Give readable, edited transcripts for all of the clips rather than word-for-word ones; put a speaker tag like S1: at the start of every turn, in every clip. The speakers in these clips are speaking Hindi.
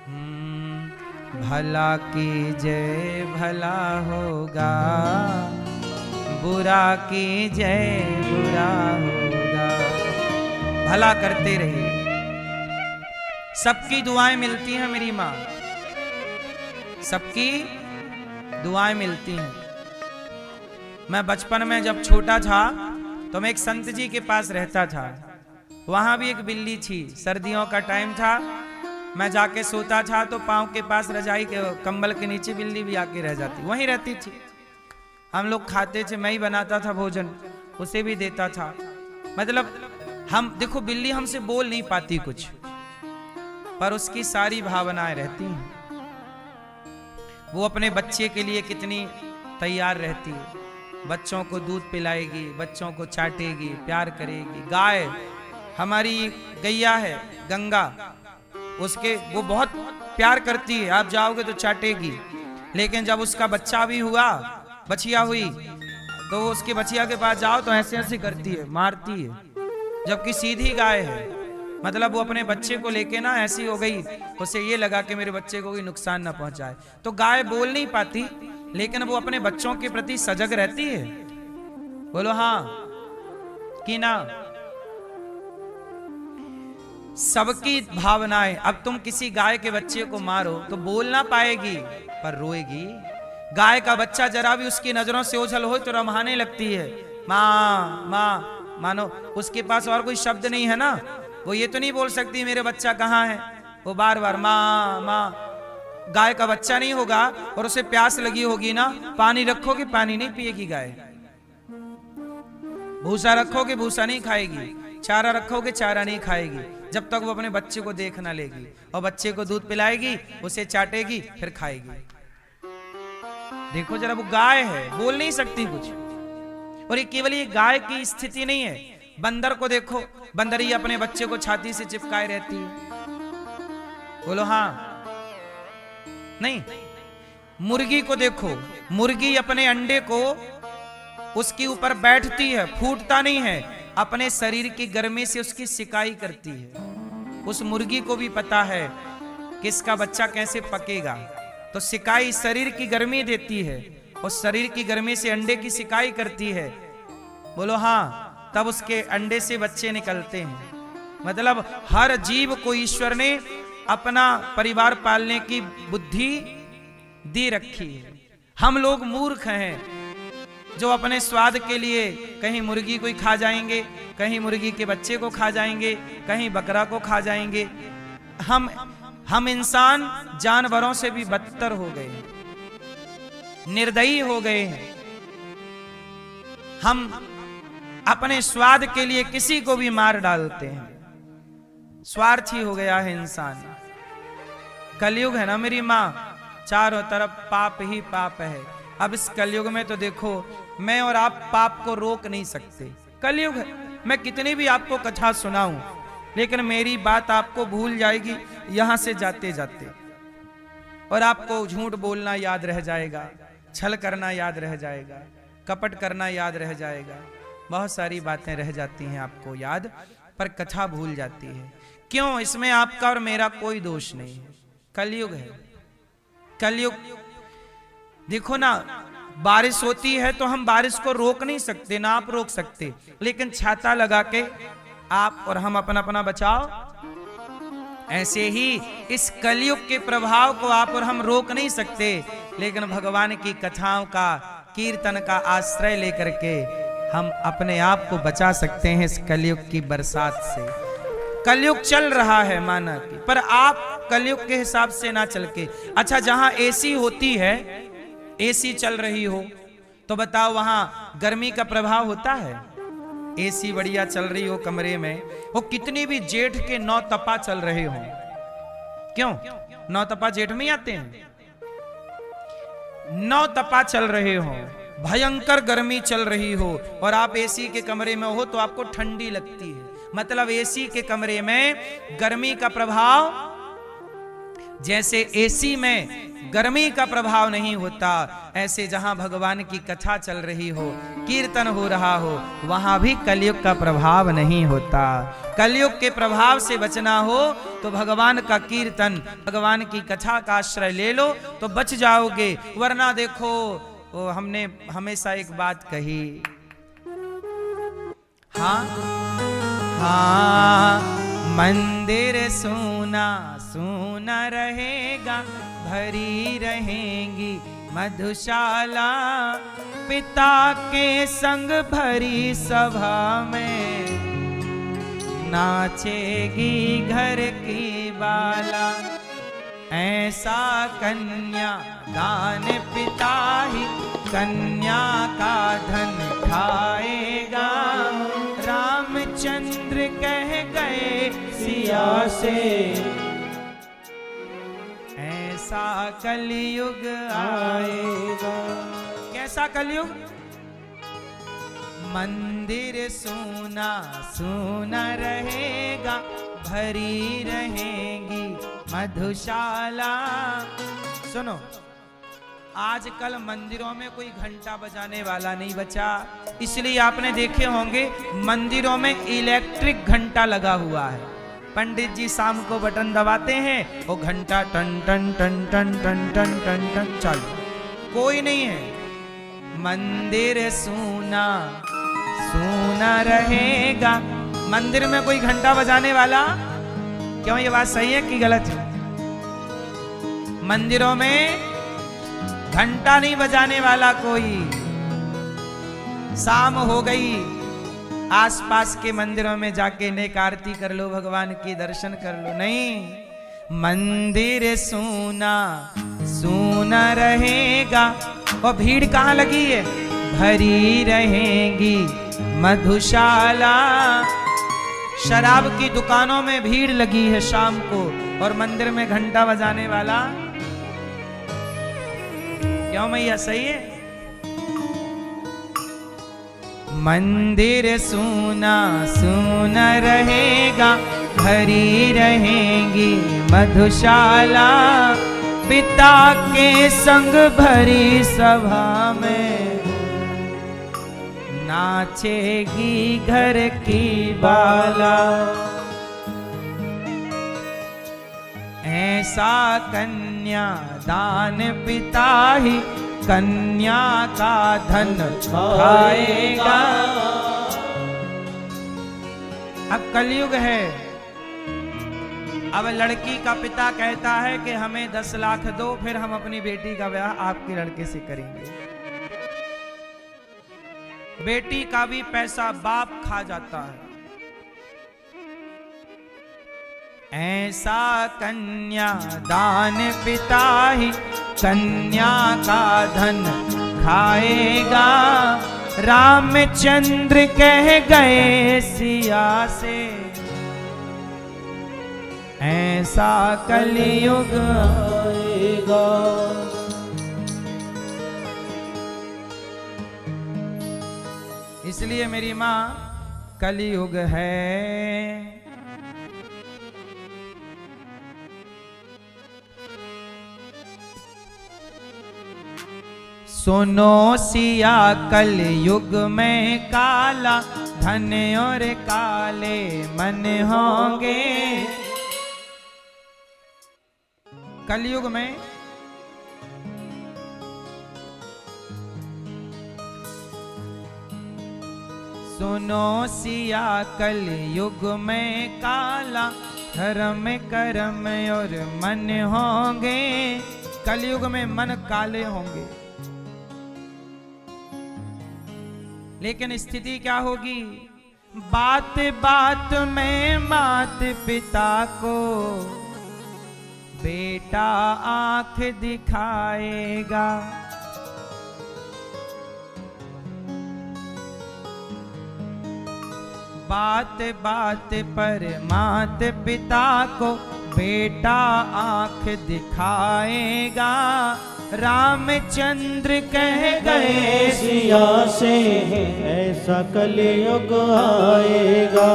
S1: भला की जय भला होगा, बुरा की जय बुरा होगा। भला करते रहिए, सबकी दुआएं मिलती हैं मेरी माँ, सबकी दुआएं मिलती हैं। मैं बचपन में जब छोटा था तो मैं एक संत जी के पास रहता था। वहां भी एक बिल्ली थी। सर्दियों का टाइम था, मैं जाके सोता था तो पाँव के पास रजाई के कंबल के नीचे बिल्ली भी आके रह जाती, वहीं रहती थी। हम लोग खाते थे, मैं ही बनाता था भोजन, उसे भी देता था। मतलब हम देखो, बिल्ली हमसे बोल नहीं पाती कुछ, पर उसकी सारी भावनाएं रहती हैं। वो अपने बच्चे के लिए कितनी तैयार रहती है, बच्चों को दूध पिलाएगी, बच्चों को चाटेगी, प्यार करेगी। गाय हमारी गैया है गंगा, उसके वो बहुत प्यार करती है, आप जाओगे तो चाटेगी। लेकिन जब उसका बच्चा भी हुआ, बछिया हुई, तो वो उसके बछिया के पास जाओ तो ऐसे ऐसे करती है, मारती है। जबकि सीधी गाय है, मतलब वो अपने बच्चे को लेके ना ऐसी हो गई, उसे ये लगा कि मेरे बच्चे को कोई नुकसान ना पहुंचाए। तो गाय बोल नहीं पाती, लेकिन वो अपने बच्चों के प्रति सजग रहती है। बोलो हाँ कि ना? सबकी भावनाएं। अब तुम किसी गाय के बच्चे को मारो तो बोल ना पाएगी, पर रोएगी। गाय का बच्चा जरा भी उसकी नजरों से ओझल हो तो रम्हाने लगती है, माँ माँ। मानो उसके पास और कोई शब्द नहीं है ना, वो ये तो नहीं बोल सकती मेरे बच्चा कहाँ है, वो बार बार माँ माँ। गाय का बच्चा नहीं होगा और उसे प्यास लगी होगी ना, पानी रखोगे पानी नहीं पिएगी गाय, भूसा रखोगे भूसा नहीं खाएगी, चारा रखोगे चारा नहीं खाएगी, जब तक वो अपने बच्चे को देख ना लेगी। और बच्चे को दूध पिलाएगी, उसे चाटेगी, फिर खाएगी। देखो जरा, वो गाय है, बोल नहीं सकती कुछ। और ये केवल ये गाय की स्थिति नहीं है, बंदर को देखो, बंदरी अपने बच्चे को छाती से चिपकाए रहती है। बोलो हाँ नहीं? मुर्गी को देखो, मुर्गी अपने अंडे को उसके ऊपर बैठती है, फूटता नहीं है, अपने शरीर की गर्मी से उसकी सिकाई करती है। उस मुर्गी को भी पता है कि इसका बच्चा कैसे पकेगा, तो सिकाई शरीर की गर्मी देती है, और शरीर की गर्मी से अंडे की सिकाई करती है। बोलो हाँ, तब उसके अंडे से बच्चे निकलते हैं। मतलब हर जीव को ईश्वर ने अपना परिवार पालने की बुद्धि दी रखी है। हम लोग मूर्ख हैं जो अपने स्वाद के लिए कहीं मुर्गी को ही खा जाएंगे, कहीं मुर्गी के बच्चे को खा जाएंगे, कहीं बकरा को खा जाएंगे। हम इंसान जानवरों से भी बदतर हो गए हैं, निर्दयी हो गए हैं। हम अपने स्वाद के लिए किसी को भी मार डालते हैं, स्वार्थी हो गया है इंसान। कलयुग है ना मेरी माँ, चारों तरफ पाप ही पाप है। अब इस कलयुग में तो देखो, मैं और आप पाप को रोक नहीं सकते, कलयुग है। मैं कितनी भी आपको कथा सुनाऊं, लेकिन मेरी बात आपको भूल जाएगी यहां से जाते जाते, और आपको झूठ बोलना याद रह जाएगा, छल करना याद रह जाएगा, कपट करना याद रह जाएगा, बहुत सारी बातें रह जाती हैं आपको याद, पर कथा भूल जाती है। क्यों? इसमें आपका और मेरा कोई दोष नहीं है, कलयुग है। कलयुग देखो ना, बारिश होती है तो हम बारिश को रोक नहीं सकते, ना आप रोक सकते, लेकिन छाता लगा के आप और हम अपना अपना बचाओ। ऐसे ही इस कलयुग के प्रभाव को आप और हम रोक नहीं सकते, लेकिन भगवान की कथाओं का, कीर्तन का आश्रय लेकर के हम अपने आप को बचा सकते हैं इस कलयुग की बरसात से। कलयुग चल रहा है माना कि, पर आप कलयुग के हिसाब से ना चल के। अच्छा, जहां एसी होती है, एसी चल रही हो, तो बताओ वहां गर्मी का प्रभाव होता है? एसी बढ़िया चल रही हो कमरे में, वो कितनी भी जेठ के 9 तपा चल रहे हो, क्यों? 9 तपा जेठ में आते हैं। 9 तपा चल रहे हो, भयंकर गर्मी चल रही हो, और आप एसी के कमरे में हो तो आपको ठंडी लगती है। मतलब एसी के कमरे में गर्मी का प्रभाव, जैसे एसी में गर्मी का प्रभाव नहीं होता, ऐसे जहां भगवान की कथा चल रही हो, कीर्तन हो रहा हो, वहां भी कलयुग का प्रभाव नहीं होता। कलयुग के प्रभाव से बचना हो तो भगवान का कीर्तन, भगवान की कथा का आश्रय ले लो तो बच जाओगे। वरना देखो, वो हमने हमेशा एक बात कही, हाँ हाँ, मंदिर सोना सोना रहेगा, भरी रहेंगी मधुशाला, पिता के संग भरी सभा में नाचेगी घर की बाला। ऐसा कन्या दान पिता ही कन्या का धन खाएगा, रामचंद्र कह गए सिया से, ऐसा कलयुग आएगा। कैसा कलयुग? मंदिर सोना सोना रहेगा, भरी रहेंगी मधुशाला। सुनो, आजकल मंदिरों में कोई घंटा बजाने वाला नहीं बचा, इसलिए आपने देखे होंगे मंदिरों में इलेक्ट्रिक घंटा लगा हुआ है। पंडित जी शाम को बटन दबाते हैं, वो घंटा टन टन टन टन टन टन टन टन चालू। कोई नहीं है। मंदिर सोना सोना रहेगा, मंदिर में कोई घंटा बजाने वाला? क्यों, ये बात सही है कि गलत है? मंदिरों में घंटा नहीं बजाने वाला कोई। शाम हो गई, आसपास के मंदिरों में जाके नेक आरती कर लो, भगवान की दर्शन कर लो। नहीं, मंदिर सोना सोना रहेगा। और भीड़ कहाँ लगी है? भरी रहेंगी मधुशाला। शराब की दुकानों में भीड़ लगी है शाम को, और मंदिर में घंटा बजाने वाला? क्यों मैया, सही है? मंदिर सोना सोना रहेगा, भरी रहेंगी मधुशाला, पिता के संग भरी सभा में नाचेगी घर की बाला। ऐसा कन्या दान पिता ही कन्या का धन खाएगा। अब कलयुग है, अब लड़की का पिता कहता है कि हमें 10 लाख दो, फिर हम अपनी बेटी का ब्याह आपके लड़के से करेंगे। बेटी का भी पैसा बाप खा जाता है। ऐसा कन्या दान पिता ही कन्या का धन खाएगा, रामचंद्र कह गए सिया से, ऐसा कलयुग आएगा। इसलिए मेरी मां, कलयुग है। सुनो सिया, कलयुग में काला धन और काले मन होंगे। कलयुग में सुनो सिया, कलयुग में काला धर्म कर्म और मन होंगे। कलयुग में मन काले होंगे, लेकिन स्थिति क्या होगी? बात बात में मात पिता को बेटा आंख दिखाएगा। बात बात पर मात पिता को बेटा आंख दिखाएगा। रामचंद्र कह गए
S2: सिया से, ऐसा कलयुग आएगा।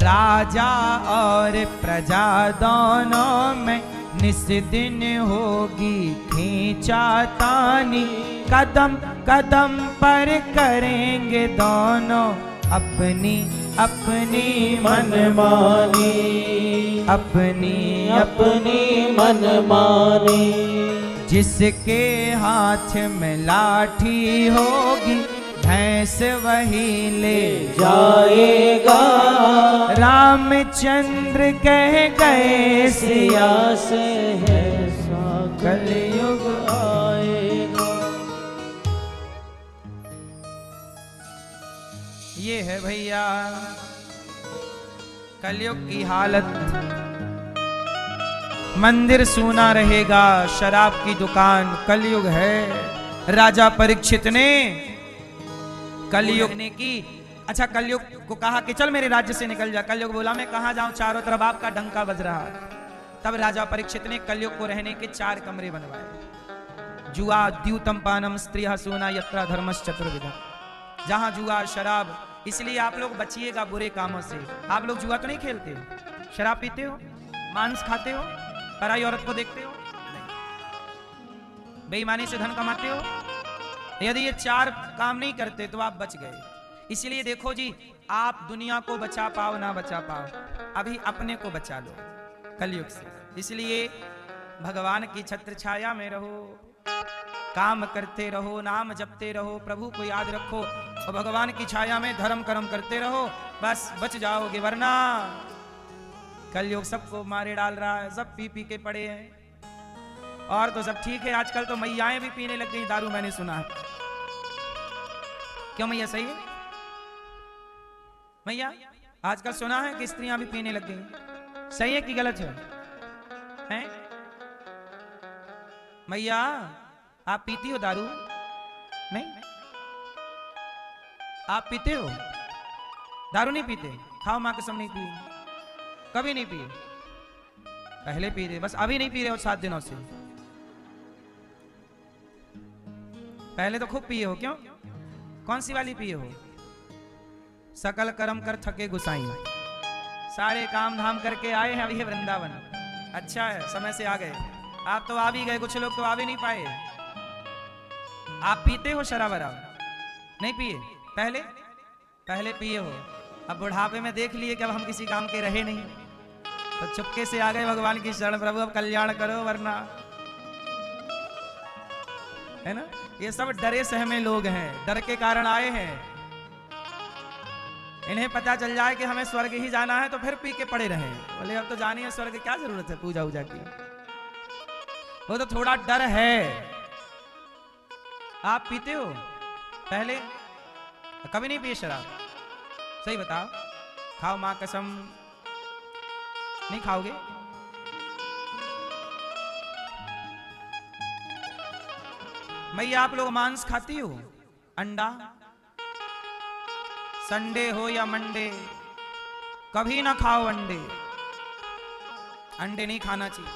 S1: राजा और प्रजा दोनों में निस दिन होगी खींचातानी। कदम कदम पर करेंगे दोनों अपनी अपनी
S2: मनमानी,
S1: अपनी
S2: अपनी मनमानी।
S1: जिसके हाथ में लाठी होगी भैंस वही ले
S2: जाएगा।
S1: रामचंद्र कह गए
S2: सिया से है सा कलयुग आएगा।
S1: ये है भैया कलयुग की हालत। मंदिर सूना रहेगा, शराब की दुकान, कलयुग है। राजा परीक्षित ने कलयुग ने की, अच्छा कलयुग को कहा कि चल मेरे राज्य से निकल जा। कलयुग बोला मैं कहां जाऊं, चारों तरफ आपका डंका बज रहा है। तब राजा परीक्षित ने कलयुग को रहने के 4 कमरे बनवाए। जुआ द्यूतम पानम स्त्रियः सूना यत्र धर्मश्चतुर्विधा। जहां जुआ शराब, इसलिए आप लोग बचिएगा बुरे कामों से। आप लोग जुआ तो नहीं खेलते हो, शराब पीते हो, मांस खाते हो, पराई औरत को देखते हो, बेईमानी से धन कमाते हो। यदि ये 4 काम नहीं करते तो आप बच गए। इसलिए देखो जी, आप दुनिया को बचा पाओ ना बचा पाओ, अभी अपने को बचा लो कलयुग से। इसलिए भगवान की छत्र छाया में रहो, काम करते रहो, नाम जपते रहो, प्रभु को याद रखो और भगवान की छाया में धर्म कर्म करते रहो, बस बच जाओगे। वरना कलयुग सबको मारे डाल रहा है, सब पी पी के पड़े हैं। और तो सब ठीक है, आजकल तो मैयाएं भी पीने लग गई दारू, मैंने सुना है। क्यों मैया, सही है मैया? आजकल सुना है कि स्त्रियां भी पीने लग गई, सही है कि गलत है? हैं मैया, आप पीती हो दारू? नहीं, आप पीते हो दारू? नहीं पीते? खाओ मां कसम, नहीं पी, कभी नहीं पिए। पहले पी रहे, बस अभी नहीं पी रहे हो 7 दिनों से। पहले तो खूब पिए हो। क्यों? कौन सी वाली पिए हो? सकल कर्म कर थके गुसाई, सारे काम धाम करके आए हैं, अभी है वृंदावन। अच्छा है, समय से आ गए। आप तो आ भी गए, कुछ लोग तो आ भी नहीं पाए। आप पीते हो शराब वराब? नहीं पिए? पहले पिए हो, अब बुढ़ापे में देख लिए कि अब हम किसी काम के रहे नहीं, तो चुपके से आ गए भगवान की शरण। प्रभु अब कल्याण करो, वरना है ना। ये सब डरे सहमे लोग हैं, डर के कारण आए हैं। इन्हें पता चल जाए कि हमें स्वर्ग ही जाना है तो फिर पी के पड़े रहे। बोले अब तो जानी है स्वर्ग, क्या जरूरत है पूजा वूजा की। वो तो थोड़ा डर है। आप पीते हो? पहले कभी नहीं पिए शराब? सही बताओ, खाओ मां कसम, नहीं खाओगे? मैया आप लोग मांस खाती हो? अंडा? संडे हो या मंडे, कभी ना खाओ अंडे। अंडे नहीं खाना चाहिए।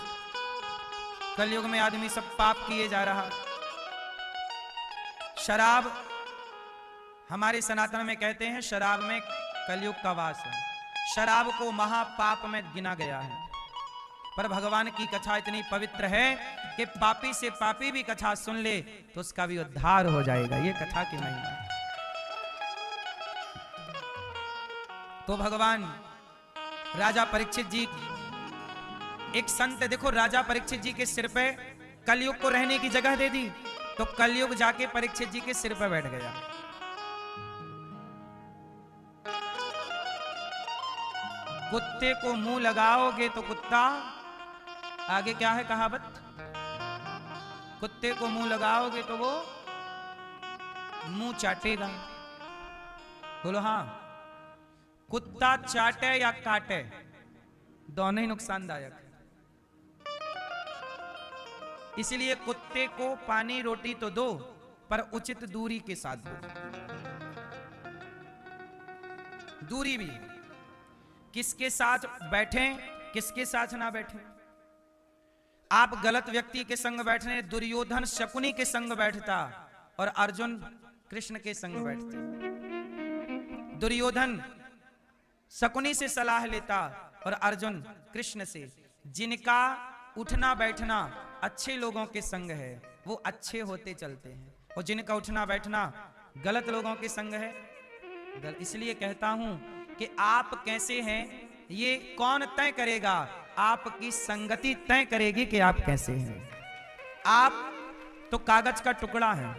S1: कलयुग में आदमी सब पाप किए जा रहा। शराब, हमारे सनातन में कहते हैं शराब में कलयुग का वास है। शराब को महापाप में गिना गया है, पर भगवान की कथा इतनी पवित्र है कि पापी से पापी भी कथा सुन ले तो उसका भी उद्धार हो जाएगा। ये कथा की महिमा है। तो भगवान राजा परीक्षित जी, एक संत, देखो राजा परीक्षित जी के सिर पे कलयुग को रहने की जगह दे दी, तो कलयुग जाके परीक्षित जी के सिर पे बैठ गया। कुत्ते को मुंह लगाओगे तो कुत्ता, आगे क्या है कहावत, कुत्ते को मुंह लगाओगे तो वो मुंह चाटेगा। बोलो हाँ। कुत्ता चाटे या काटे, दोनों ही नुकसानदायक है। इसलिए कुत्ते को पानी रोटी तो दो, पर उचित दूरी के साथ दो। दूरी भी, किसके साथ बैठें, किसके साथ ना बैठें। आप गलत व्यक्ति के संग बैठने, दुर्योधन शकुनी के संग बैठता और अर्जुन कृष्ण के संग बैठते। दुर्योधन शकुनी से सलाह लेता और अर्जुन कृष्ण से। जिनका उठना बैठना अच्छे लोगों के संग है वो अच्छे होते चलते हैं, और जिनका उठना बैठना गलत लोगों के संग है। इसलिए कहता हूं कि आप कैसे हैं ये कौन तय करेगा? आपकी संगति तय करेगी कि आप कैसे हैं। आप तो कागज का टुकड़ा हैं,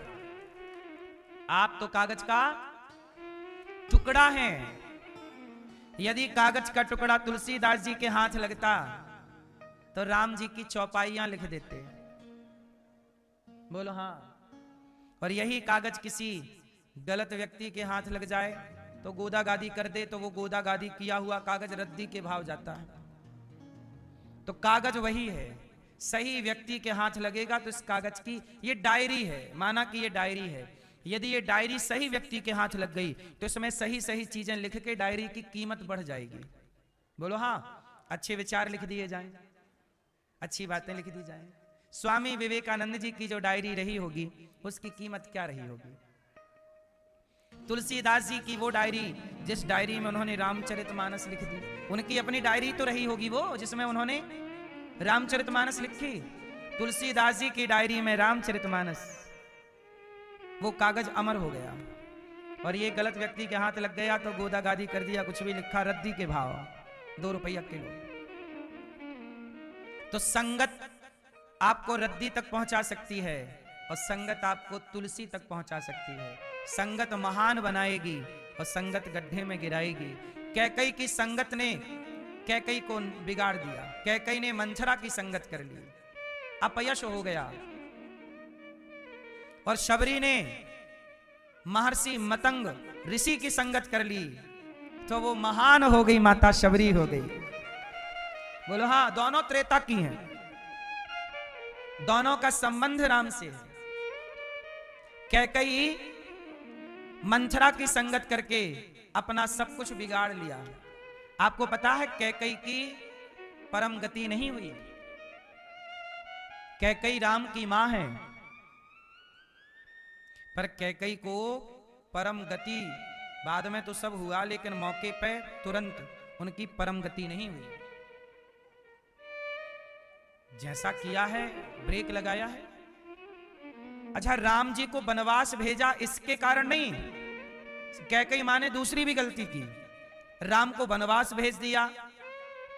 S1: आप तो कागज का टुकड़ा है। यदि कागज का टुकड़ा तुलसीदास जी के हाथ लगता तो राम जी की चौपाइयां लिख देते। बोलो हाँ। और यही कागज किसी गलत व्यक्ति के हाथ लग जाए तो गोदा गादी कर दे तो वो गोदा गादी किया हुआ कागज रद्दी के भाव जाता है। तो कागज वही है, सही व्यक्ति के हाथ लगेगा तो इस कागज की, ये डायरी है, माना कि ये डायरी है, यदि ये डायरी सही व्यक्ति के हाथ लग गई तो इसमें सही सही चीजें लिख के डायरी की कीमत बढ़ जाएगी। बोलो हाँ। अच्छे विचार लिख दिए जाएं, अच्छी बातें लिख दी जाएं। स्वामी विवेकानंद जी की जो डायरी रही होगी उसकी कीमत क्या रही होगी? तुलसीदास जी की वो डायरी जिस डायरी में उन्होंने रामचरितमानस लिख दी, उनकी अपनी डायरी तो रही होगी वो जिसमें उन्होंने रामचरितमानस लिखी। तुलसीदास जी की डायरी में रामचरितमानस, वो कागज अमर हो गया। और ये गलत व्यक्ति के हाथ लग गया तो गोदा गादी कर दिया, कुछ भी लिखा रद्दी के भाव, 2 रुपया किलो। तो संगत आपको रद्दी तक पहुंचा सकती है और संगत आपको तुलसी तक पहुंचा सकती है। संगत महान बनाएगी और संगत गड्ढे में गिराएगी। कैकई की संगत ने कैकई को बिगाड़ दिया, कैकई ने मंथरा की संगत कर ली, अपयश हो गया। और शबरी ने महर्षि मतंग ऋषि की संगत कर ली तो वो महान हो गई, माता शबरी हो गई। बोलो हाँ। दोनों त्रेता की हैं, दोनों का संबंध राम से है। कैकई मंथरा की संगत करके अपना सब कुछ बिगाड़ लिया। आपको पता है कैकई की परम गति नहीं हुई। कैकई राम की मां है पर कैकई को परम गति बाद में तो सब हुआ, लेकिन मौके पे तुरंत उनकी परम गति नहीं हुई। जैसा किया है ब्रेक लगाया है। अच्छा, राम जी को वनवास भेजा इसके कारण नहीं, कैकई मां ने दूसरी भी गलती की। राम को वनवास भेज दिया,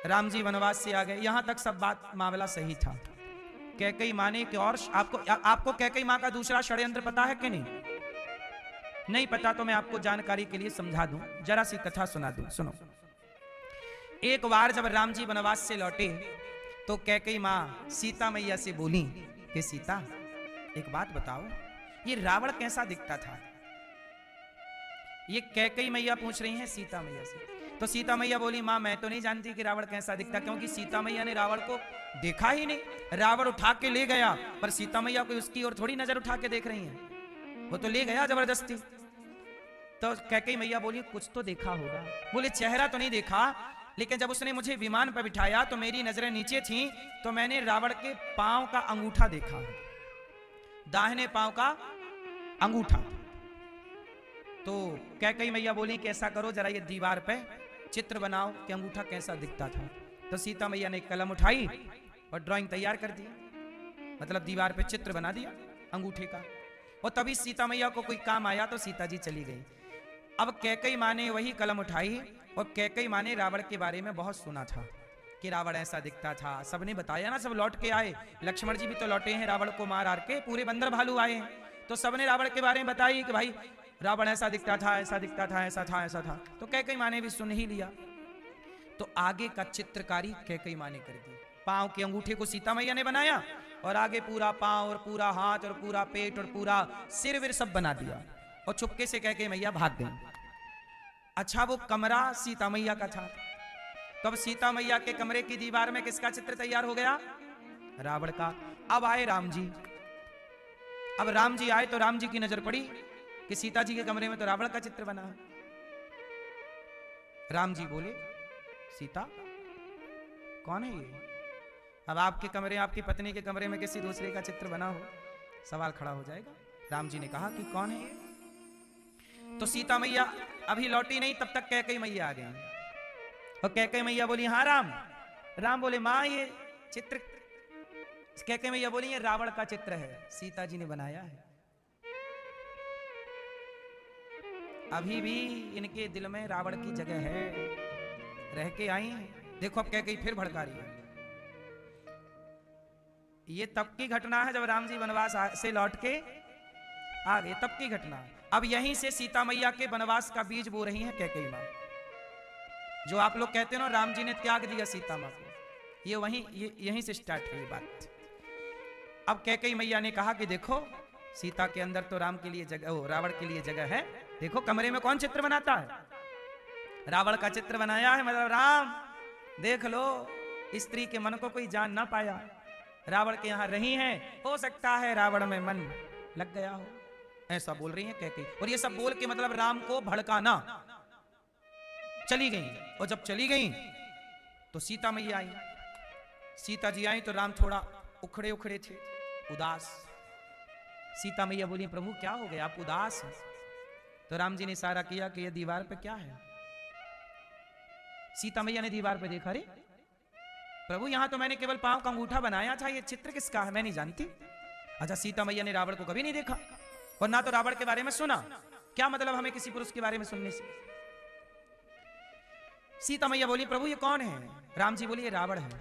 S1: राम जी वनवास से आ गए, यहां तक सब बात मामला सही था। कैकई मां ने और आपको कैकई मां का दूसरा षड्यंत्र पता है कि नहीं? नहीं पता तो मैं आपको जानकारी के लिए समझा दूं, जरा सी कथा सुना दूं, सुनो। एक बार जब राम जी वनवास से लौटे तो कैकई मां सीता मैया से बोली कि सीता एक बात बताओ, ये रावण कैसा दिखता था? ये कैकई मैया पूछ रही हैं सीता मैया से। तो सीता मैया बोली मां मैं तो नहीं जानती कि रावण कैसा दिखता, क्योंकि सीता मैया ने रावण को देखा ही नहीं। रावण उठा के ले गया पर सीता मैया को उसकी ओर थोड़ी नजर उठा के देख रही हैं, वो तो ले गया जबरदस्ती। तो कैकई मैया बोली कुछ तो देखा होगा। बोले चेहरा तो नहीं देखा, लेकिन जब उसने मुझे विमान पर बिठाया तो मेरी नजरें नीचे थी तो मैंने रावण के पांव का अंगूठा देखा, दाहिने पांव का अंगूठा। तो कैकई मैया बोली कि ऐसा करो जरा ये दीवार पे चित्र बनाओ कि अंगूठा कैसा दिखता था। तो सीता मैया ने कलम उठाई और ड्राइंग तैयार कर दी, मतलब दीवार पे चित्र बना दिया अंगूठे का। और तभी सीता मैया को कोई काम आया तो सीता जी चली गई। अब कैकई मां ने वही कलम उठाई और कैकई मां ने रावण के बारे में बहुत सुना था कि रावण ऐसा दिखता था, सबने बताया ना, सब लौट के आए, लक्ष्मण जी भी तो लौटे हैं रावण को मार आर के, पूरे बंदर भालू आए हैं, तो सबने रावण के बारे में बताई कि भाई रावण ऐसा दिखता था, ऐसा दिखता था, ऐसा था, ऐसा था। तो कैकई मां ने भी सुन ही लिया। तो आगे का चित्रकारी कैकई मां ने कर दी। पांव के अंगूठे को सीता मैया ने बनाया और आगे पूरा पांव और पूरा हाथ और पूरा पेट और पूरा सिर विर सब बना दिया और चुपके से कैकई मैया भाग गई। अच्छा, वो कमरा सीता मैया का था। तब सीता मैया के कमरे की दीवार में किसका चित्र तैयार हो गया? रावण का। अब आए राम जी। अब राम जी आए तो राम जी की नजर पड़ी कि सीता जी के कमरे में तो रावण का चित्र बना है। राम जी बोले सीता कौन है ये? अब आपके कमरे, आपकी पत्नी के कमरे में किसी दूसरे का चित्र बना हो, सवाल खड़ा हो जाएगा। राम जी ने कहा कि कौन है ये? तो सीता मैया अभी लौटी नहीं, तब तक कैकई मैया आ गई और कैकई मैया बोली हाँ राम। राम बोले मां ये चित्र, कैकई मैया बोली ये रावण का चित्र है, सीता जी ने बनाया है। अभी भी इनके दिल में रावण की जगह है, रह के आई। देखो अब कैकेयी फिर भड़का रही है। ये तब की घटना है जब राम जी वनवास से लौट के आ गए, तब की घटना है। अब यहीं से सीता मैया के वनवास का बीज बो रही है कैकेयी मां। जो आप लोग कहते हो ना राम जी ने त्याग दिया सीता मां को, ये यहीं से स्टार्ट हुई बात। अब कैकेयी मैया ने कहा कि देखो सीता के अंदर तो राम के लिए जगह, रावण के लिए जगह है। देखो कमरे में कौन चित्र बनाता है? रावण का चित्र बनाया है, मतलब राम देख लो। स्त्री के मन को कोई जान ना पाया, रावण के यहां रही हैं, हो सकता है रावण में मन लग गया हो, ऐसा बोल रही है कैकेयी। और ये सब बोल के मतलब राम को भड़काना। चली गई, और जब चली गई तो सीता मैया आई। सीता जी आई तो राम थोड़ा उखड़े उखड़े थे, उदास। सीता मैया बोली प्रभु क्या हो गया, आप उदास हैं? तो राम जी ने इशारा किया कि ये दीवार पे क्या है। सीता मैया ने दीवार पे देखा, अरे प्रभु यहां तो मैंने केवल पांव का अंगूठा बनाया था, ये चित्र किसका है मैं नहीं जानती। अच्छा, सीता मैया ने रावण को कभी नहीं देखा और ना तो रावण के बारे में सुना, क्या मतलब हमें किसी पुरुष के बारे में सुनने से। सीता मैया बोली प्रभु ये कौन है? राम जी बोली ये रावण है,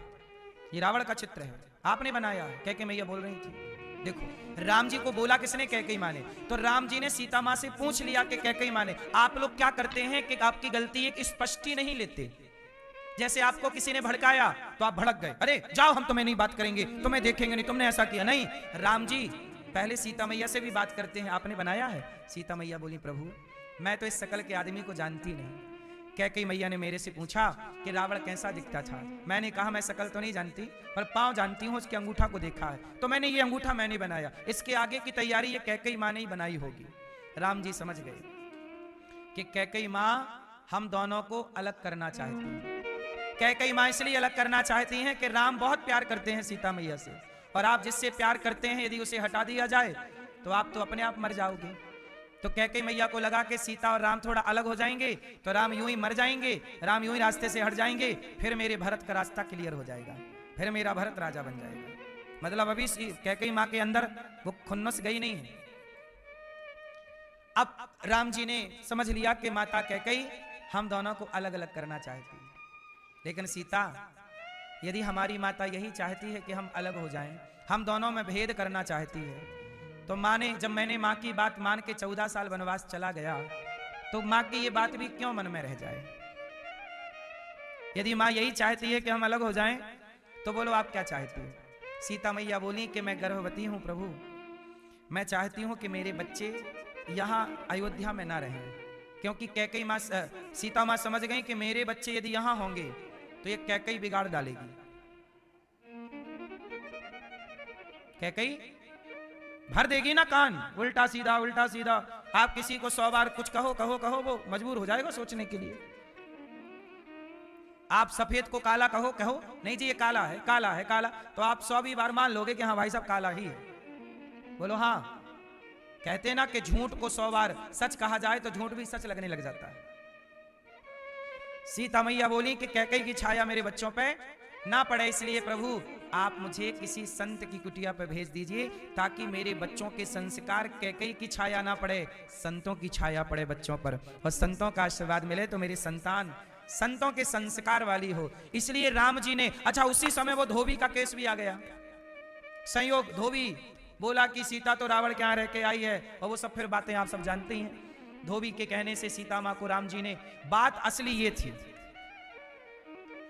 S1: ये रावण का चित्र है, आपने बनाया है। कैकेयी मैया बोल रही थी। देखो राम जी को बोला किसने? कैकेयी मां ने। तो राम जी ने सीता मां से पूछ लिया कि कैकेयी मां ने, आप लोग क्या करते हैं कि आपकी गलती एक स्पष्टी नहीं लेते। जैसे आपको किसी ने भड़काया तो आप भड़क गए, अरे जाओ हम तुम्हें नहीं बात करेंगे, तुम्हें देखेंगे नहीं, तुमने ऐसा किया नहीं। राम जी पहले सीता मैया से भी बात करते हैं, आपने बनाया है। सीता मैया बोली प्रभु मैं तो इस शकल के आदमी को जानती नहीं। कैकेयी मैया ने मेरे से पूछा कि रावण कैसा दिखता था। मैंने कहा मैं शकल तो नहीं जानती, पर पांव जानती हूं, उसके अंगूठा को देखा है, तो मैंने ये अंगूठा मैंने बनाया, इसके आगे की तैयारी ये कैकेयी मां ने ही बनाई होगी। राम जी समझ गए कि कैकेयी मां हम दोनों को अलग करना चाहती हैं। कैकेयी मां इसलिए अलग करना चाहती हैं कि राम बहुत प्यार करते हैं सीता मैया से, और आप जिससे प्यार करते हैं यदि उसे हटा दिया जाए तो आप तो अपने आप मर जाओगे। तो कैकेयी मैया को लगा कि सीता और राम थोड़ा अलग हो जाएंगे तो राम यूं ही मर जाएंगे, राम यूं ही रास्ते से हट जाएंगे, फिर मेरे भरत का रास्ता क्लियर हो जाएगा, फिर मेरा भरत राजा बन जाएगा। मतलब अभी कैकेयी मां के अंदर वो खुन्नस गई नहीं है। अब राम जी ने समझ लिया कि माता कैकेयी हम दोनों को अलग अलग करना चाहती है। लेकिन सीता यदि हमारी माता यही चाहती है कि हम अलग हो जाएं, हम दोनों में भेद करना चाहती है, तो माँ ने जब मैंने माँ की बात मान के 14 साल वनवास चला गया तो माँ की ये बात भी क्यों मन में रह जाए। यदि माँ यही चाहती है कि हम अलग हो जाएं तो बोलो आप क्या चाहती हो। सीता मैया बोली कि मैं गर्भवती हूं प्रभु, मैं चाहती हूं कि मेरे बच्चे यहाँ अयोध्या में ना रहें, क्योंकि कैकेयी माँ सीता माँ समझ गई कि मेरे बच्चे यदि यहाँ होंगे तो ये कैकेयी बिगाड़ डालेगी। कैकेयी भर देगी ना कान, उल्टा सीधा उल्टा सीधा। आप किसी को 100 बार कुछ कहो कहो कहो वो मजबूर हो जाएगा सोचने के लिए। आप सफेद को काला कहो कहो नहीं जी ये काला है काला है काला, तो आप 100 बार मान लोगे कि हाँ भाई साहब काला ही है। बोलो हाँ। कहते ना कि झूठ को 100 बार सच कहा जाए तो झूठ भी सच लगने लग जाता है। सीता मैया बोली कि कैकेयी की छाया मेरे बच्चों पे ना पड़े, इसलिए प्रभु आप मुझे किसी संत की कुटिया पर भेज दीजिए ताकि मेरे बच्चों के संस्कार कैकेयी की छाया ना पड़े, संतों की छाया पड़े बच्चों पर, और संतों का आशीर्वाद मिले तो मेरी संतान संतों के संस्कार वाली हो। इसलिए राम जी ने, अच्छा उसी समय वो धोबी का केस भी आ गया। संयोग धोबी बोला कि सीता तो रावण के यहाँ रह के आई है, और वो सब फिर बातें आप सब जानते हैं। धोबी के कहने से सीता माँ को राम जी ने, बात असली ये थी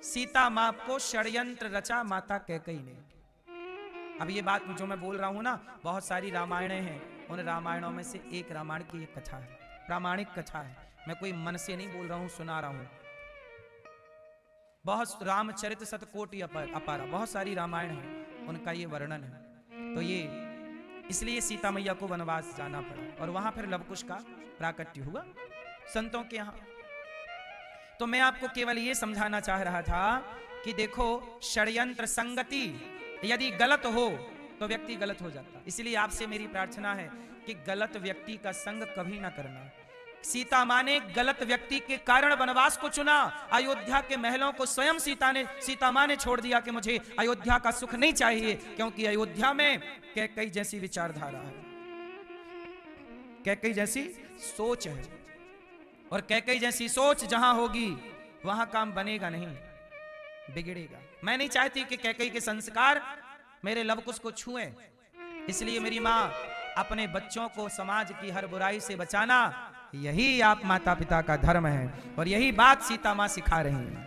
S1: सीता माँ को षड्यंत्र रचा माता कैकेयी ने। अब ये बात जो मैं बोल रहा हूं ना, बहुत सारी रामायणें हैं, उन रामायणों में से एक रामायण की एक कथा है, प्रामाणिक कथा है, मैं कोई मन से नहीं बोल रहा हूं, सुना रहा हूं। बहुत रामचरित शतकोटि अपारा, बहुत सारी रामायण है, उनका ये वर्णन है। तो ये इसलिए सीता मैया को वनवास जाना पड़ा और वहां फिर लवकुश का प्राकट्य हुआ संतों के यहां। तो मैं आपको केवल ये समझाना चाह रहा था कि देखो षड्यंत्र संगति यदि गलत हो तो व्यक्ति गलत हो जाता। इसलिए आपसे मेरी प्रार्थना है कि गलत व्यक्ति का संग कभी ना करना। सीता मां ने गलत व्यक्ति के कारण वनवास को चुना। अयोध्या के महलों को स्वयं सीता मां ने छोड़ दिया कि मुझे अयोध्या का सुख नहीं चाहिए, क्योंकि अयोध्या में कैकेयी जैसी विचारधारा है, कैकेयी जैसी सोच है। और कैकेयी जैसी सोच जहां होगी वहां काम बनेगा नहीं, बिगड़ेगा। मैं नहीं चाहती कि कैकेयी के संस्कार मेरे लवकुश को छुएं, इसलिए मेरी मां अपने बच्चों को समाज की हर बुराई से बचाना, यही आप माता पिता का धर्म है और यही बात सीता मां सिखा रही हैं।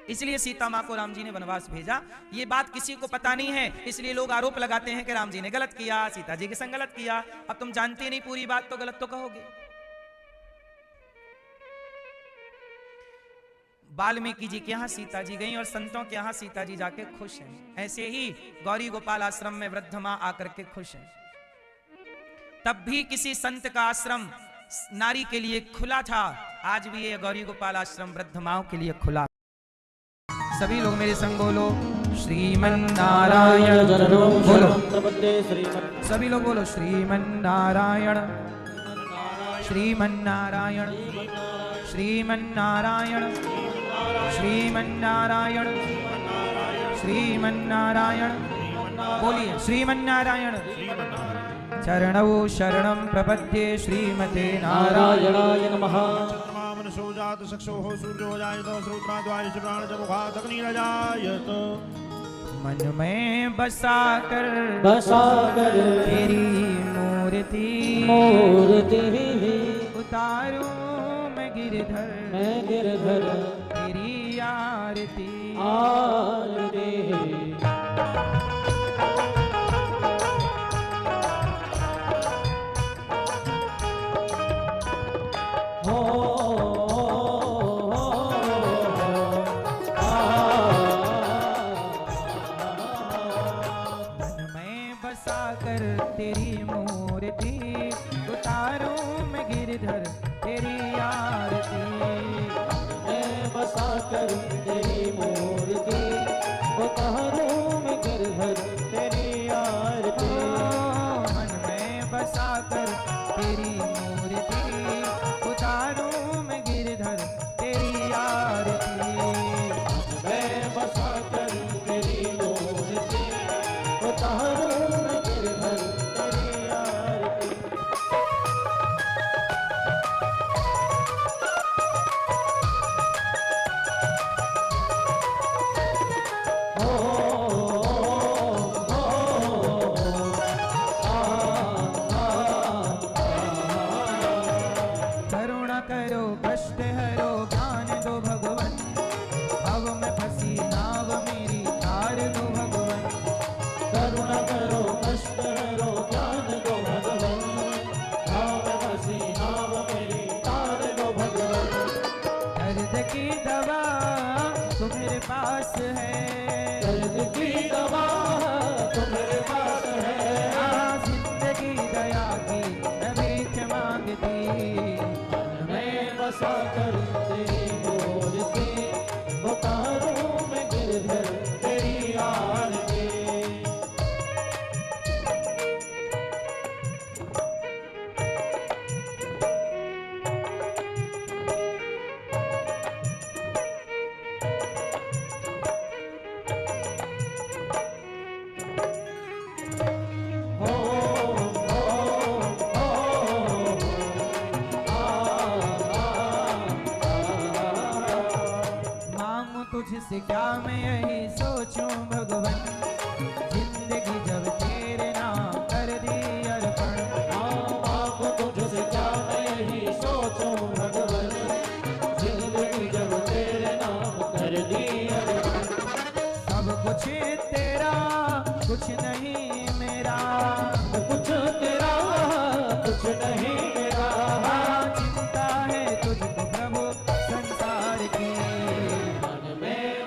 S1: इसलिए सीता मां को राम जी ने वनवास भेजा। ये बात किसी को पता नहीं है, इसलिए लोग आरोप लगाते हैं कि राम जी ने गलत किया, सीता जी के संग गलत किया। अब तुम जानते नहीं पूरी बात तो गलत तो कहोगे। वाल्मीकि जी के यहां सीता जी गई और संतों के यहां सीता जी जाके खुश हैं। ऐसे ही गौरी गोपाल आश्रम में वृद्ध मां आकर के खुश हैं। तब भी किसी संत का आश्रम नारी के लिए खुला था, आज भी ये गौरी गोपाल आश्रम वृद्ध माओं के लिए खुला। सभी लोग मेरे संग बोलो श्रीमन्नारायण, बोलो सभी लोग बोलो श्रीमन्नारायण श्रीमन्नारायण श्रीमन्नारायण श्रीमन्नारायण श्रीमन्नारायण, बोलिए श्रीमन्नारायण। चरणौ शरणं प्रपद्ये श्रीमते नारायणाय नमः।
S3: जात सक्षोः सूर्यो जायत श्रोत्राद्वारि श्रवण जमुखात् अग्निरजायत।
S1: मन में बसा कर तेरी मूर्ति उतारूं मैं गिरधर तेरी आरती। तेरी मूर्ति उतारूं मैं गिरधर तेरी आरती। मैं बसा कर तेरी मूर्ति उतारूं मैं गिरधर तेरी आरती। मन में बसा कर तेरी मूर्ति उतारूं मैं गिरधर तेरी आरती। मैं बसा कर तेरी मूर्ति उतारूं पास है, दर्द की दवा तुम्हारे पास है। जिंदगी दया की भीख मांगती। मैं बसा कर तेरी मूर्ति उतारूं मैं गिरधर तेरी आरती। तुझसे क्या मैं यही सोचूं भगवन, जिंदगी जब तेरे नाम कर दी अर्पण। आप तुझसे क्या मैं यही सोचूं भगवन, जिंदगी जब तेरे नाम कर दी अर्पण। सब कुछ तेरा कुछ नहीं मेरा, कुछ तेरा कुछ नहीं मेरा। चिंता है तुझको प्रभु संसार की।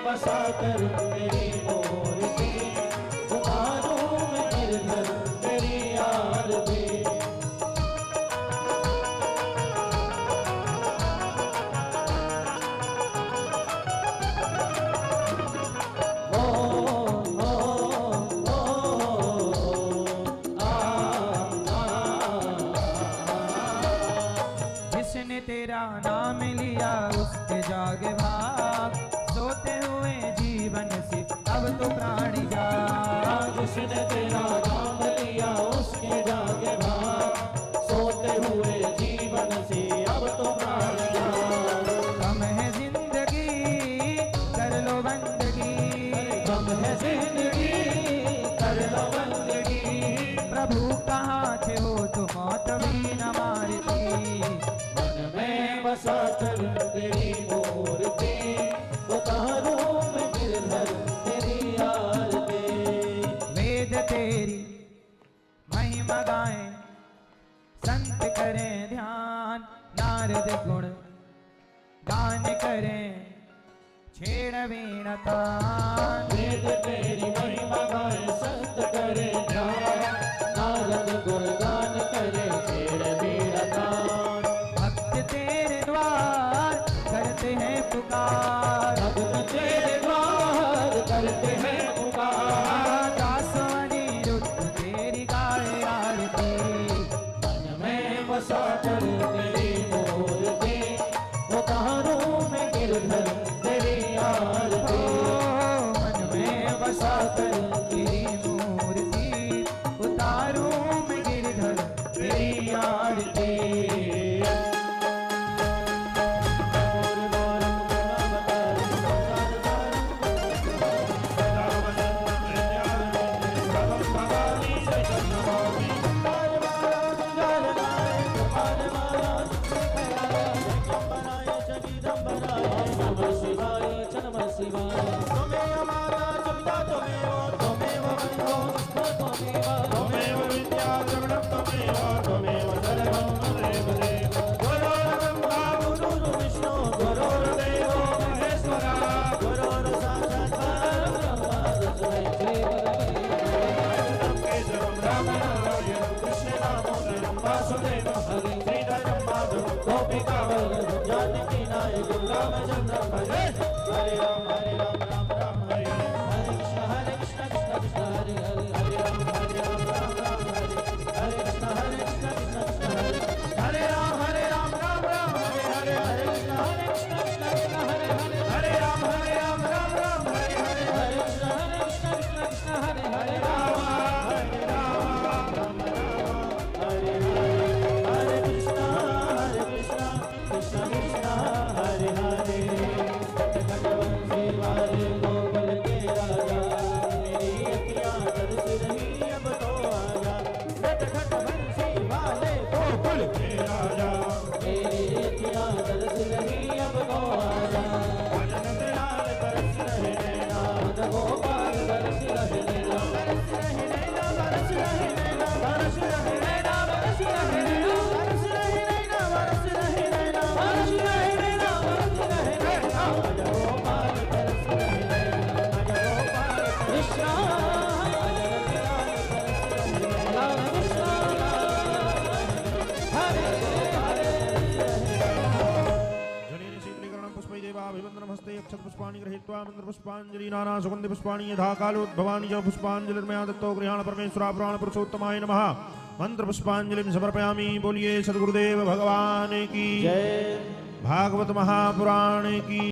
S1: बसा कर तेरी मूर्ति उतारूं मैं गिरधर तेरी आरती। जिसने तेरा नाम लिया उसके जागे भाग, सोते हुए जीवन से अब तो प्राण जा। जिसने तेरा नाम लिया उसके जागे भाग, सोते हुए जीवन से प्रभु कहाँ थे हो तो मौत भी न मारती।
S2: मन में बसा चल तेरी मूर्ति, उतारूं मैं गिरधर तेरी आरती।
S1: वेद तेरी महिमा गाएं, संत करें ध्यान, नारद गुण गान करें, छेड़ वीणा तान।
S2: वेद तेरी महिमा गाए संत करे ध्यान, नारद गुणगान करे छेड़ वीणा तान।
S1: भक्त तेरे द्वार करते हैं पुकार,
S2: भक्त तेरे द्वार करते हैं पुकार।
S1: दास अनिरुद्ध तेरी गाए आरती।
S2: मन में बसा चल तेरी मूर्ति, उतारूं मैं गिरधर तेरी आरती।
S1: मन में बसा कर तेरी मूर्ति, उतारूं मैं गिरधर तेरी आरती।
S2: नमः शिवाय नमः शिवाय। त्वमेव माता पिता त्वमेव, त्वमेव बन्धो त्वमेव,
S3: त्वमेव विद्या द्रविणं त्वमेव, त्वमेव सर्वं तदेव देव।
S2: गुरुर्ब्रह्मा गुरुर्विष्णु गुरुर्देवो महेश्वरा, गुरुर्साक्षात् परब्रह्म तस्मै श्री गुरवे
S3: केशवं रामनारायणं कृष्णदामोदरं वासुदेवं हरिं श्रीधरं माधवं
S2: गोपिकावल्लभं जानकी नायकं रामचन्द्रं भजे। हरे राम राम राम हरे हरे कृष्ण कृष्ण हरे हरे, हरे राम राम राम हरे कृष्ण कृष्ण कृष्ण हरे राम राम राम हरे हरे, हरे कृष्ण कृष्ण हरे हरे, हरे राम राम राम हरे हरे, हरे कृष्ण कृष्ण हरे हरे राम, हरे राम राम राम हरे हरे, हरे कृष्ण कृष्ण कृष्ण हरे हरे। खटवंशी वाले गोकुल के राजा, मेरी अखियाँ तरस रही अब तो आजा। खटवंशी वाले गोकुल
S3: हे राजा
S2: मेरी अखियाँ तरस रही अब तो आजा।
S3: भजन दयाल तरस रहे नैना,
S2: गोपाल बरस रहे नैना, बरस रहे नैना, बरस रहे नैना, बरस रहे नैना, बरस रहे नैना, बरस रहे नैना, बरस रहे नैना, बरस रहे नैना, बरस रहे नैना। अज गोपाल बरस रहे नैना, अज गोपाल कृष्ण, अज गोपाल बरस रहे नैना, कृष्ण हरे हरे
S3: जनेन शीतलीकरणं पुष्पैदेवाभिवन्दनं हस्ते अक्षतपुष्पाणि गृहीत्वा मन्त्रपुष्पाञ्जलि नाना सुगन्धिपुष्पाणि यथा कालोद्भवानि च पुष्पाञ्जलिर्मया दत्तो गृहाण परमेश्वरा पुराण पुरुषोत्तमाय नमः। मंत्रपुष्पाञ्जलिं समर्पयामि। बोलिए सद्गुरुदेव भगवान की
S2: जय।
S3: भागवत महापुराण की।